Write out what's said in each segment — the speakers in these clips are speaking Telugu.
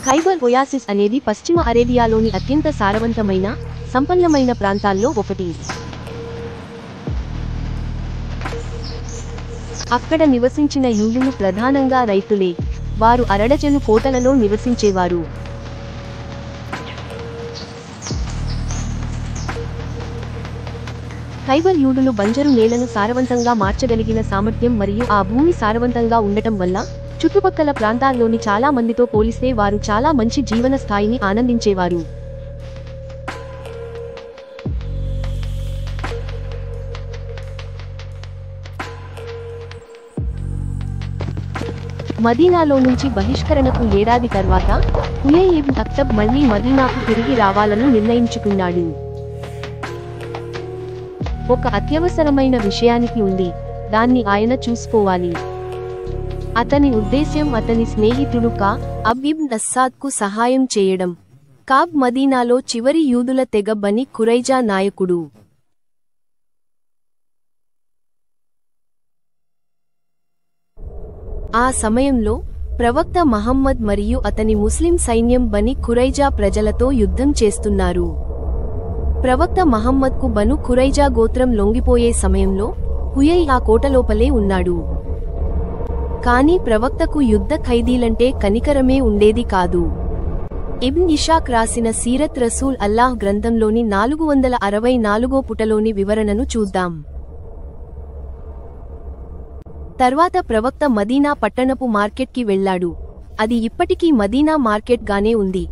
ఖైబర్ ఒయాసిస్ అనేది పశ్చిమ అరేబియాలోని అత్యంత సారవంతమైన, సంపన్నమైన ప్రాంతాల్లో ఒకటి. అక్కడ నివసించిన యూదులు ప్రధానంగా రైతులే. వారు అరడజను కోటలలో నివసించేవారు. ఖైబర్ యూదులు బంజరు నేలను సారవంతంగా మార్చగలిగిన సామర్థ్యం మరియు ఆ భూమి సారవంతంగా ఉండటం వల్ల చుట్టుపక్కల ప్రాంతాల్లోని చాలా మందితో పోలిస్తే వారు చాలా మంచి జీవన స్థాయిని ఆనందించేవారు. మదీనాలో నుంచి బహిష్కరణకు ఏడాది తర్వాత హుయై ఇబ్న్ అఖ్తబ్ మళ్లీ మదీనాకు తిరిగి రావాలని నిర్ణయించుకున్నాడు. ఒక అత్యవసరమైన విషయానికి ఉంది, దాన్ని ఆయన చూసుకోవాలి. అతని ఉద్దేశ్యం అతని స్నేహితుడు కఅబ్ ఇబ్న్ అస్సాద్కు సహాయం చేయడం. కఅబ్ మదీనాలో చివరి యూదుల తెగ బనీ ఖురైజా నాయకుడు. ఆ సమయంలో ప్రవక్త మహమ్మద్ మరియు అతని ముస్లిం సైన్యం బనీ ఖురైజా ప్రజలతో యుద్ధం చేస్తున్నారు. ప్రవక్త మహమ్మద్కు బను ఖురైజా గోత్రం లొంగిపోయే సమయంలో హుయై ఆ కోటలోపలే ఉన్నాడు. కానీ ప్రవక్తకు యుద్ధ ఖైదీలంటే కనికరమే ఉండేది కాదు. ఇబ్న్ ఇషాక్ రాసిన సీరత్ రసూల్ అల్లాహ్ గ్రంథంలోని 464 పుటలోని వివరణను చూద్దాం. తర్వాత ప్రవక్త మదీనా పట్టణపు మార్కెట్కి వెళ్లాడు. అది ఇప్పటికీ మదీనా మార్కెట్ గానే ఉంది.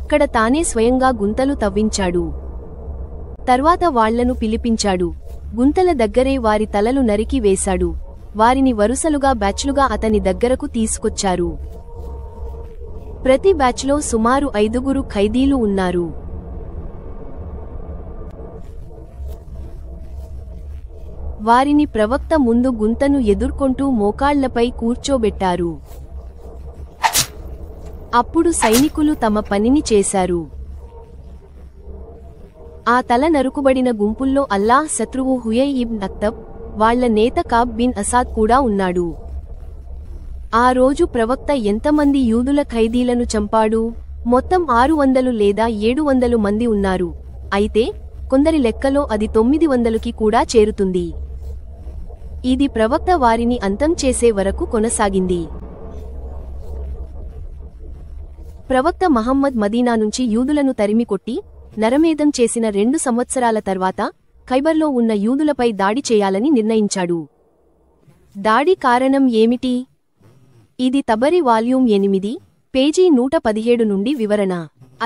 అక్కడ తానే స్వయంగా గుంతలు తవ్వించాడు. తర్వాత వాళ్లను పిలిపించాడు. గుంతల దగ్గరే వారి తలలు నరికి వేశాడు. వారిని వరుసలుగా బ్యాచ్లుగా అతని దగ్గరకు తీసుకొచ్చారు. ప్రతి బ్యాచ్లో సుమారు 5 ఖైదీలు ఉన్నారు. వారిని ప్రవక్త ముందు గుంతను ఎదుర్కొంటూ మోకాళ్లపై కూర్చోబెట్టారు. అప్పుడు సైనికులు తమ పనిని చేశారు. ఆ తల నరుకుబడిన గుంపుల్లో అల్లాహ్ శత్రువు హుయై ఇబ్న్ అఖ్తబ్, వాళ్ల నేత కఅబ్ బిన్ అసాద్ కూడా ఉన్నాడు. ఆ రోజు ప్రవక్త ఎంతమంది యూదుల ఖైదీలను చంపాడు? మొత్తం 600 లేదా 700 మంది ఉన్నారు. అయితే కొందరి లెక్కలో అది 900కి కూడా చేరుతుంది. ఇది ప్రవక్త వారిని అంతం చేసే వరకు కొనసాగింది. ప్రవక్త మహమ్మద్ మదీనా నుంచి యూదులను తరిమికొట్టి నరమేధం చేసిన 2 సంవత్సరాల తర్వాత ఖైబర్లో ఉన్న యూదులపై దాడి చేయాలని నిర్ణయించాడు. దాడి కారణం ఏమిటి? ఇది తబరి వాల్యూమ్ 8, పేజీ 117 నుండి వివరణ.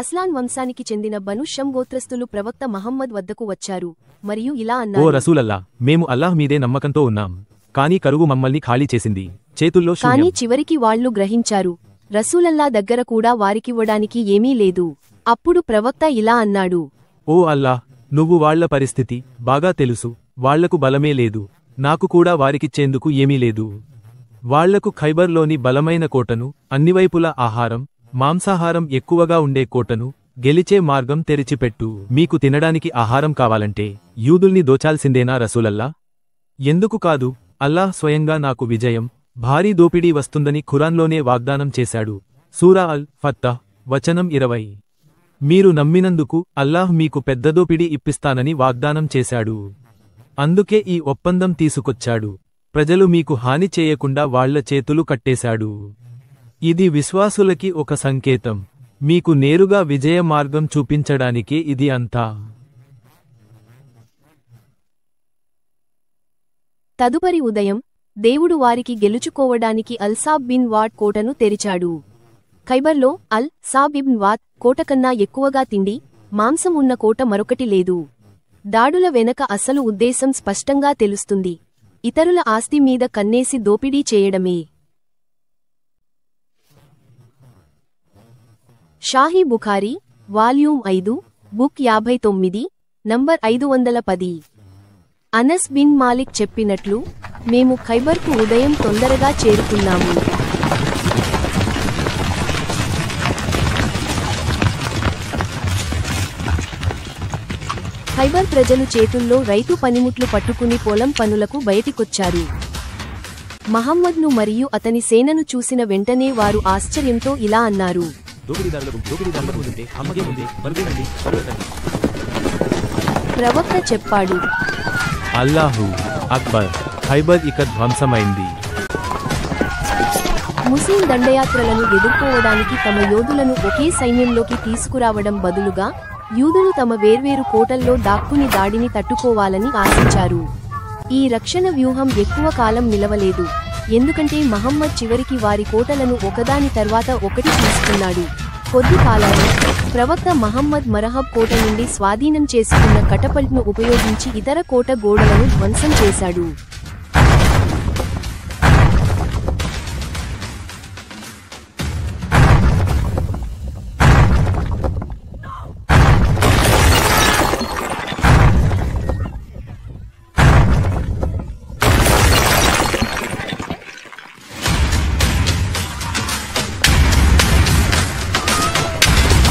అస్లాన్ వంశానికి చెందిన బను షమ్ గోత్రస్తులు ప్రవక్త మహమ్మద్ వద్దకు వచ్చారు మరియు ఇలా అన్నారు: ఓ రసూలల్లా, మేము అల్లాహ్ మీదే నమ్మకంతో ఉన్నాం. కానీ కరువు మమ్మల్ని ఖాళీ చేసింది, చేతుల్లో శూన్యం. కానీ చివరికి వాళ్లు గ్రహించారు, రసూలల్లా దగ్గర కూడా వారికివ్వడానికి ఏమీ లేదు. అప్పుడు ప్రవక్త ఇలా అన్నాడు: ఓ అల్లాహ్, నువ్వు వాళ్ల పరిస్థితి బాగా తెలుసు. వాళ్లకు బలమే లేదు, నాకు కూడా వారికిచ్చేందుకు ఏమీ లేదు. వాళ్లకు ఖైబర్లోని బలమైన కోటను, అన్నివైపులా ఆహారం, మాంసాహారం ఎక్కువగా ఉండే కోటను, గెలిచే మార్గం తెరిచిపెట్టు. మీకు తినడానికి ఆహారం కావాలంటే యూదుల్ని దోచాల్సిందేనా రసూలల్లా? ఎందుకు కాదు? అల్లాహ్ స్వయంగా నాకు విజయం, భారీ దోపిడీ వస్తుందని ఖురాన్లోనే వాగ్దానం చేశాడు. సూరా అల్ ఫత్తహ్ వచనం 20. మీరు నమ్మినందుకు అల్లాహ్ మీకు పెద్ద దోపిడీ ఇప్పిస్తానని వాగ్దానం చేశాడు. అందుకే ఈ ఒప్పందం తీసుకొచ్చాడు. ప్రజలు మీకు హాని చేయకుండా వాళ్ల చేతులు కట్టేశాడు. ఇది విశ్వాసులకి ఒక సంకేతం. మీకు నేరుగా విజయ మార్గం చూపించడానికే ఇది అంతా. తదుపరి ఉదయం దేవుడు వారికి గెలుచుకోవడానికి అల్సాబ్ బిన్ వాడ్ కోటను తెరిచాడు. ఖైబర్లో అల్ సాబ్ ఇబ్న్ వాద్ కోట కన్నా ఎక్కువగా తిండి, మాంసం ఉన్న కోట మరొకటి లేదు. దాడుల వెనక అసలు ఉద్దేశం స్పష్టంగా తెలుస్తుంది: ఇతరుల ఆస్తి మీద కన్నేసి దోపిడీ చేయడమే. Sahih Bukhari, volume 5, book 59, number 510. Anas bin Malik చెప్పినట్లు, మేము ఖైబర్కు ఉదయం తొందరగా చేరుకున్నాము. ఖైబర్ ప్రజలు చేతుల్లో రైతు పనిముట్లు పట్టుకుని పొలం పనులకు బయటికొచ్చారు. మహమ్మద్ను మరియు అతని సేనను చూసిన వెంటనే వారు ఆశ్చర్యంతో ఇలా అన్నారు: దోపిడీదారులకు ముందుంటే అమ్మగే ముందే బలుదేనండి. ప్రవక్త చెప్పాడు. అల్లాహు అక్బర్. ఖైబర్ ఇక ధ్వంసమైంది. ముస్లిం దండయాత్రలను ఎదుర్కోవడానికి తమ యోధులను ఒకే సైన్యంలోకి తీసుకురావడం బదులుగా యూదులు తమ వేర్వేరు కోటల్లో దాక్కుని దాడిని తట్టుకోవాలని ఆశించారు. ఈ రక్షణ వ్యూహం ఎక్కువ కాలం నిలవలేదు, ఎందుకంటే మహమ్మద్ చివరికి వారి కోటలను ఒకదాని తర్వాత ఒకటి తీసుకున్నాడు. కొద్ది కాలంలో ప్రవక్త మహమ్మద్ మరహబ్ కోట నుండి స్వాధీనం చేసుకున్న కటపల్ట్ను ఉపయోగించి ఇతర కోట గోడలను ధ్వంసం చేశాడు.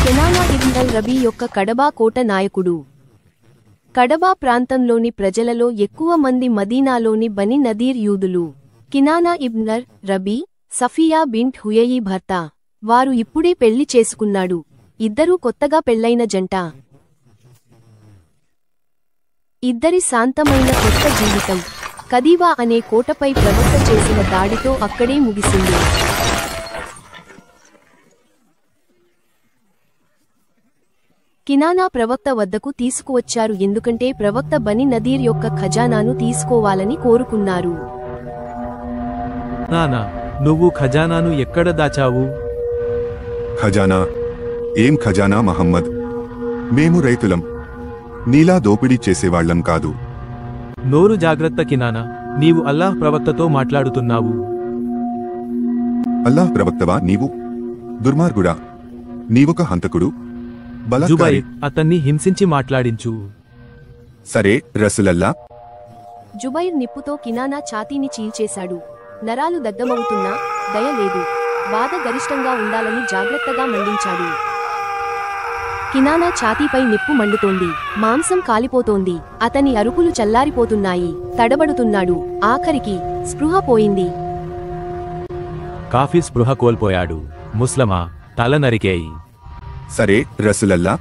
కెనానా ఇబ్న్ అల్ రబీ యొక్క కడబా కోట నాయకుడు. కడబా ప్రాంతంలోని ప్రజలలో ఎక్కువ మంది మదీనాలోని బని నదీర్ యూదులు. కినానా ఇబ్న్ అల్ రబీ సఫియా బింట్ హుయయి భర్త. వారు ఇప్పుడే పెళ్లి చేసుకున్నాడు. ఇద్దరూ కొత్తగా పెళ్లైన జంట. ఇద్దరి శాంతమైన కొత్త జీవితం కదీవా అనే కోటపై ప్రవక్త చేసిన దాడితో అక్కడే ముగిసింది. కినానా ప్రవక్త వద్దకు తీసుకువచ్చారు ఎందుకంటే ప్రవక్త బని నదీర్ యొక్క ఖజానాను తీసుకోవాలని కోరుకున్నారు. నానా, నువ్వు ఖజానాను ఎక్కడ దాచావు? ఖజానా? ఏం ఖజానా మహమ్మద్? మేము రైతులం, నీలా దోపిడీ చేసేవాళ్లం కాదు. నోరు జాగ్రత్త కినానా, నీవు అల్లాహ్ ప్రవక్తతో మాట్లాడుతున్నావు. అల్లాహ్ ప్రవక్తవా నీవు? దుర్మార్గుడా, నీవొక హంతకుడు, బలాత్కారి. జుబైర్, అతన్ని హింసించి మాట్లాడించు. సరే రసూలల్లా. జుబైర్ నిప్పుతో కినానా ఛాతీని చీల్చేశాడు. నరాలు దగ్ధమవుతున్నా దయ లేదు. బాధ గరిష్టంగా ఉండాలని జాగ్రత్తగా మండించాడు. కినానా ఛాతీపై నిప్పు మండుతోంది, మాంసం కాలిపోతోంది, అతని అరుపులు చల్లారిపోతున్నాయి, తడబడుతున్నాడు. ఆఖరికి స్పృహ పోయింది. కాఫీ స్పృహ కోల్పోయాడు. ముస్లమా, తల నరికేయి. సరే రసూలల్లా.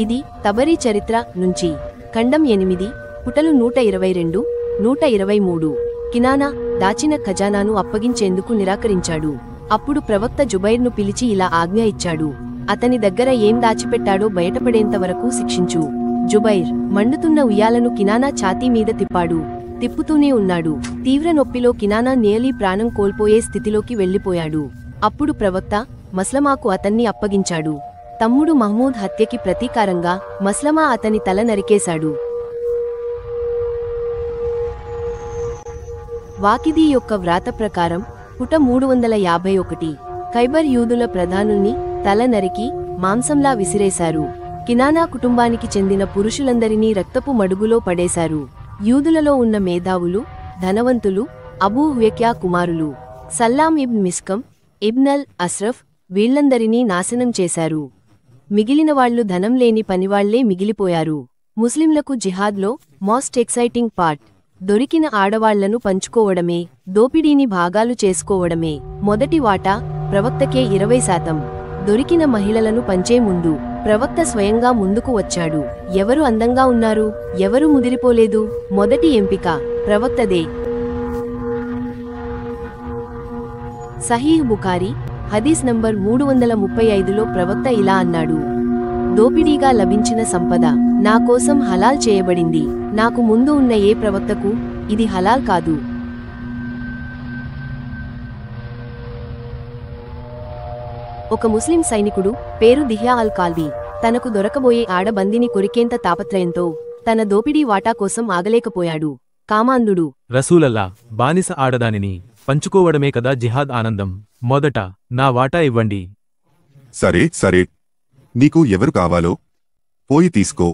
ఇది తబరీ చరిత్ర నుంచి. ఖండం 8, పుటలు 122, 123. కినానా దాచిన ఖజానాను అప్పగించేందుకు నిరాకరించాడు. అప్పుడు ప్రవక్త జుబైర్ను పిలిచి ఇలా ఆజ్ఞ ఇచ్చాడు: అతని దగ్గర ఏం దాచిపెట్టాడో బయటపడేంతవరకు శిక్షించు. జుబైర్ మండుతున్న ఉయ్యాలను కినానా ఛాతీ మీద తిప్పాడు. తిప్పుతూనే ఉన్నాడు. తీవ్ర నొప్పిలో కినానా నేలీ ప్రాణం కోల్పోయే స్థితిలోకి వెళ్లిపోయాడు. అప్పుడు ప్రవక్త మస్లమాకు అతన్ని అప్పగించాడు. తమ్ముడు మహ్మూద్ హత్యకి ప్రతీకారంగా మస్లమా అతని తల నరికేశాడు. వాకిదీ యొక్క వ్రాత ప్రకారం పుట 351. ఖైబర్ యూదుల ప్రధానుల్ని తల నరికి మాంసంలా విసిరేశారు. కినానా కుటుంబానికి చెందిన పురుషులందరినీ రక్తపు మడుగులో పడేశారు. యూదులలో ఉన్న మేధావులు, ధనవంతులు, అబూ హుయక్యా కుమారులు, సల్లాం ఇబ్న్ మిస్కం, ఇబ్న్ అల్ అస్రఫ్ వీళ్లందరినీ నాశనం చేశారు. మిగిలినవాళ్లు ధనం లేని పనివాళ్లే మిగిలిపోయారు. ముస్లింలకు జిహాద్లో మోస్ట్ ఎక్సైటింగ్ పార్ట్ దొరికిన ఆడవాళ్లను పంచుకోవడమే, దోపిడీని భాగాలు చేసుకోవడమే. మొదటి వాటా ప్రవక్తకే 20%. దొరికిన మహిళలను పంచే ముందు ప్రవక్త స్వయంగా ముందుకు వచ్చాడు. ఎవరు అందంగా ఉన్నారు, ఎవరు ముదిరిపోలేదు? మొదటి ఎంపిక ప్రవక్తదే. సహీహ్ బుఖారీ హదీస్ నంబర్ 335లో ప్రవక్త ఇలా అన్నాడు: దోపిడీగా లభించిన సంపద నా కోసం హలాల్ చేయబడింది. నాకు ముందు ఉన్న ఏ ప్రవక్తకు ఇది హలాల్ కాదు. ఒక ముస్లిం సైనికుడు పేరు దిహ్యా అల్ కాల్బీ తనకు దొరకబోయే ఆడబందిని కొరికేంత తాపత్రయంతో తన దోపిడీ వాటా కోసం ఆగలేకపోయాడు. కామాంధుడు: రసూలల్లా, బానిస ఆడదానిని పంచుకోవడమే కదా జిహాద్ ఆనందం. మొదట నా వాటా ఇవ్వండి. సరే సరే, నీకు ఎవరు కావాలో పోయి తీసుకో.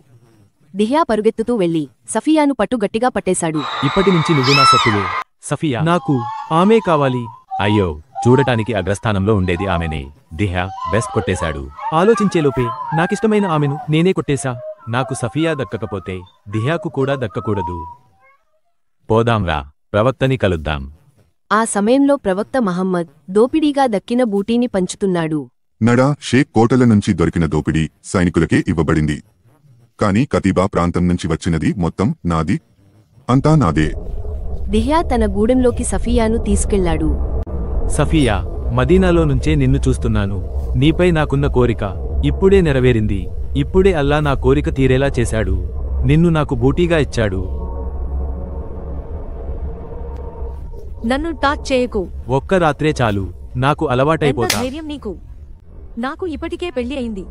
దిహ్యా పరుగెత్తుతూ వెళ్లి సఫియాను పట్టు గట్టిగా పట్టేశాడు. ఇప్పటినుంచి నువ్వు నా సొత్తువే. సఫియా, నాకు ఆమె కావాలి. అయ్యో, చూడటానికి అగ్రస్థానంలో ఉండేది ఆమెనే. దిహ్యా బెస్ట్ కొట్టేశాడు. ఆలోచించేలోపే నాకిష్టమైన ఆమెను నేనే కొట్టేశా. నాకు సఫియా దక్కకపోతే దిహ్యాకు కూడా దక్కకూడదు. పోదాంరా, ప్రవక్తని కలుద్దాం. ఆ సమయంలో ప్రవక్త మహమ్మద్ దోపిడీగా దక్కిన బూటీని పంచుతున్నాడు. నడా షేక్ కోటల నుంచి దొరికిన దోపిడీ సైనికులకే ఇవ్వబడింది. కాని కతీబా ప్రాంతం నుంచి వచ్చినది మొత్తం నాది, అంతా నాదే. దిహ్యా తన గూడెంలోకి సఫియాను తీసుకెళ్లాడు. సఫియా, మదీనాలో నుంచే నిన్ను చూస్తున్నాను. నీపై నాకున్న కోరిక ఇప్పుడే నెరవేరింది. ఇప్పుడే అల్లా నా కోరిక తీరేలా చేశాడు. నిన్ను నాకు బూటీగా ఇచ్చాడు. నన్ను టాచ్ చేయకు. ఒక్క రాత్రే చాలు, నాకు ఎంత అలవాటైపోతా. ధైర్యం నీకు? నాకు ఇప్పటికే పెళ్లి అయింది.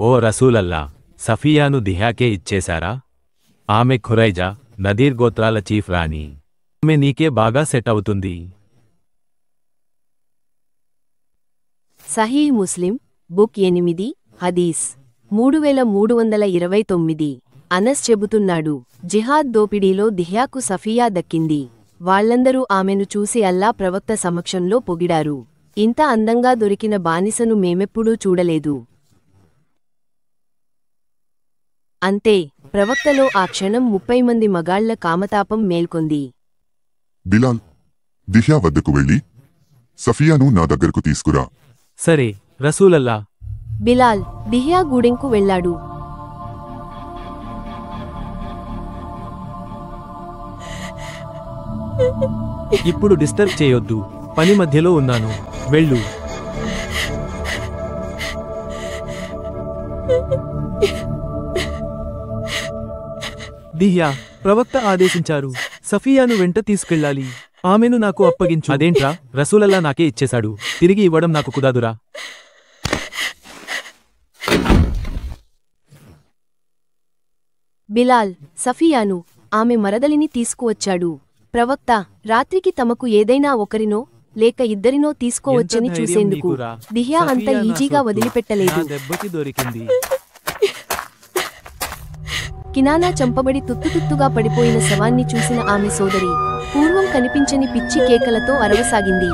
ఓ రసూలల్లా, సఫియాను దిహాకే ఇచ్చేశారా? ఆమె ఖురైజా, నదీర్ గోత్రాల చీఫ్ రాణి. ఆమె నీకే బాగా సెట్ అవుతుంది. సహీహ్ ముస్లిం బుక్ 8 హదీస్ 3329. అనస్ చెబుతున్నాడు, జిహాద్ దోపిడీలో దిహ్యాకు సఫియా దక్కింది. వాళ్లందరూ ఆమెను చూసి అల్లా ప్రవక్త సమక్షంలో పొగిడారు. ఇంత అందంగా దొరికిన బానిసను మేమెప్పుడూ చూడలేదు. అంతే, ప్రవక్తలో ఆ క్షణం 30 మంది మగాళ్ల కామతాపం మేల్కొంది. బిలాల్, దిహ్యా వద్దకు వెళ్ళి సఫియాను నా దగ్గరకు తీసుకురా. సరే రసూలల్లా. బిలాల్ దిహ్యా గూడెంకు వెళ్లాడు. ఇప్పుడు డిస్టర్బ్ చేయొద్దు, పని మధ్యలో ఉన్నాను. వెళ్ళు. దిహ్యా, ప్రవక్త ఆదేశించారు, సఫియాను వెంట తీసుకెళ్ళాలి. ఆమెను నాకు అప్పగించు. అదేంట్రా, రసూలల్లా నాకే ఇచ్చేశాడు, తిరిగి ఇవ్వడం నాకు కుదాదురా? బిలాల్ సఫియాను, ఆమె మరదలిని తీసుకువచ్చాడు. ప్రవక్త రాత్రికి తమకు ఏదైనా ఒకరినో లేక ఇద్దరినో తీసుకోవచ్చని ఎంత ధైర్యం చూసేందుకు నీకురా? దిహ్యా అంత సఫియా నా ఈజీగా సొత్తు, వదిలిపెట్టలేదు. నా దెబ్బకి దొరికింది. కినానా చంపబడి తుత్తుతుత్తుగా పడిపోయిన శవాన్ని చూసిన ఆమె సోదరి పూర్వం కనిపించని పిచ్చి కేకలతో అరవసాగింది.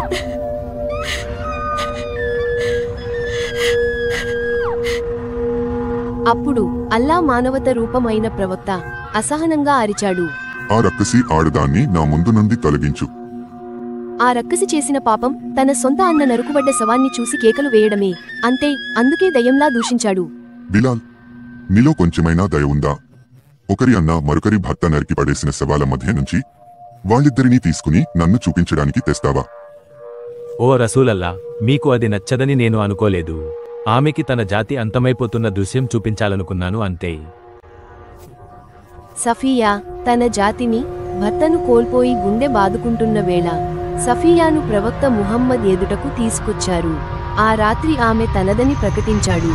అప్పుడు అల్లా మానవత రూపమైన ప్రవక్త అసహనంగా అరిచాడు, ఆ రక్కసి ఆడదాన్ని నా ముందు నుండి తొలగించు. ఆ రక్కసి చేసిన పాపం తన సొంత అన్న నరుకుబడ్డ శవాన్ని చూసి కేకలు వేయడమే. అంతే, అందుకే దయ్యంలా దూషించాడు. బిలాల్, నీలో కొంచెమైనా దయ ఉందా? ఒకరి అన్న మరొకరి భర్త నరికి పడేసిన శవాల మధ్య నుంచి వాళ్ళిద్దరినీ తీసుకుని నన్ను చూపించడానికి తెస్తావా? ఓ రసూలల్లా, మీకు అది నచ్చదని నేను అనుకోలేదు. ఆమెకి తన జాతి అంతమైపోతున్న దృశ్యం చూపించాలనుకున్నాను, అంతే. సఫియా తన జాతిని భర్తను కోల్పోయి గుండె బాదుకుంటున్న వేళ సఫియాను ప్రవక్త ముహమ్మద్ ఎదుటకు తీసుకొచ్చారు. ఆ రాత్రి ఆమె తనదని ప్రకటించాడు.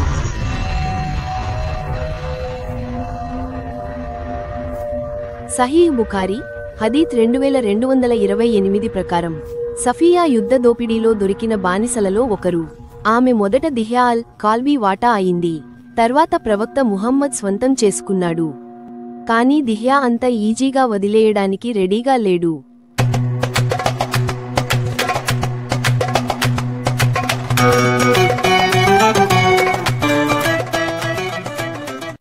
సహీహ్ బుఖారీ హదీత్ 2228 ప్రకారం సఫియా యుద్ధ దోపిడీలో దొరికిన బానిసలలో ఒకరు. ఆమె మొదట దిహ్యా అల్ కాల్బీ వాటా అయింది. తర్వాత ప్రవక్త ముహమ్మద్ స్వంతం చేసుకున్నాడు. కానీ దిహ్యా అంత ఈజీగా వదిలేయడానికి రెడీగా లేడు.